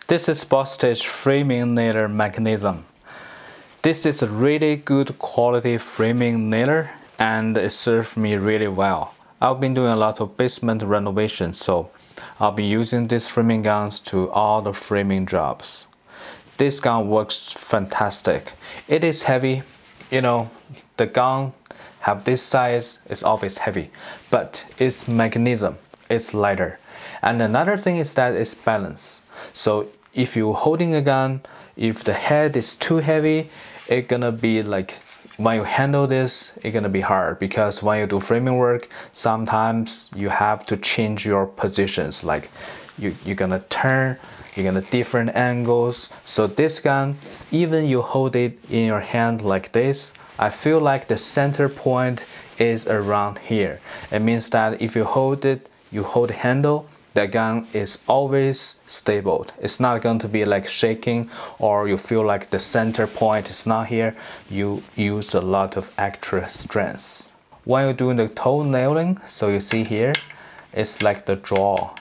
This is Bostitch framing nailer mechanism. This is a really good quality framing nailer and it served me really well. I've been doing a lot of basement renovation, so I'll be using these framing guns to all the framing jobs. This gun works fantastic. It is heavy, you know, the gun have this size, it's always heavy, but its mechanism, it's lighter. And another thing is that it's balanced. So if you're holding a gun, if the head is too heavy, it's gonna be like, when you handle this, it's gonna be hard, because when you do framing work, sometimes you have to change your positions, like you're gonna turn, you're gonna different angles. So this gun, even you hold it in your hand like this, I feel like the center point is around here. It means that if you hold it, you hold the handle, the gun is always stable. It's not going to be like shaking or you feel like the center point is not here. You use a lot of extra strength. When you're doing the toe nailing, so you see here, it's like the draw,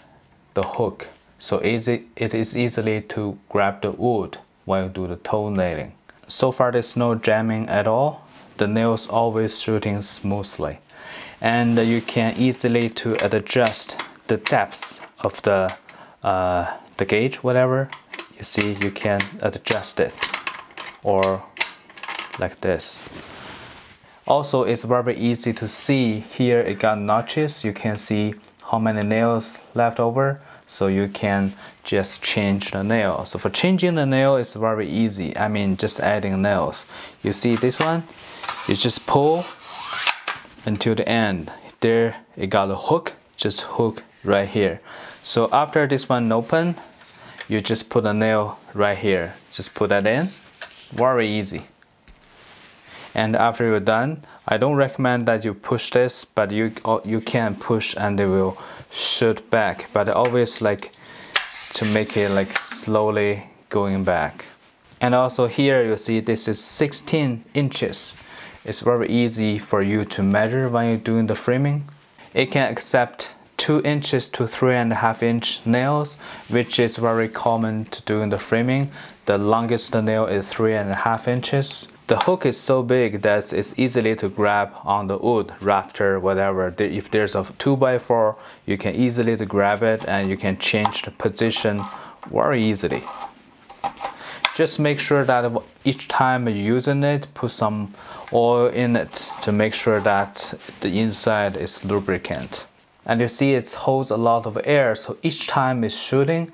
the hook. So it is easily to grab the wood when you do the toe nailing. So far there's no jamming at all. The nails always shooting smoothly. And you can easily to adjust the depths of the gauge, whatever. You see, you can adjust it, or like this. Also, it's very easy to see here. It got notches. You can see how many nails left over, so you can just change the nail. So for changing the nail, it's very easy. I mean, just adding nails. You see this one? You just pull until the end. There, it got a hook. Just hook right here. So after this one open, you just put a nail right here. Just put that in. Very easy. And after you're done, I don't recommend that you push this, but you can push and it will shoot back. But always like to make it like slowly going back. And also here you see this is 16 inches. It's very easy for you to measure when you're doing the framing. It can accept 2 inches to 3.5 inch nails, which is very common to do in the framing. The longest nail is 3.5 inches. The hook is so big that it's easily to grab on the wood, rafter, whatever. If there's a 2x4, you can easily to grab it and you can change the position very easily. Just make sure that each time you're using it, put some oil in it to make sure that the inside is lubricant. And you see it holds a lot of air, so each time it's shooting,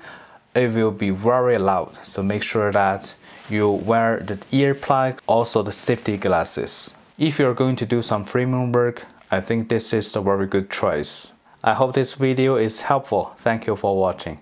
it will be very loud. So make sure that you wear the earplugs, also the safety glasses. If you're going to do some framing work, I think this is a very good choice. I hope this video is helpful. Thank you for watching.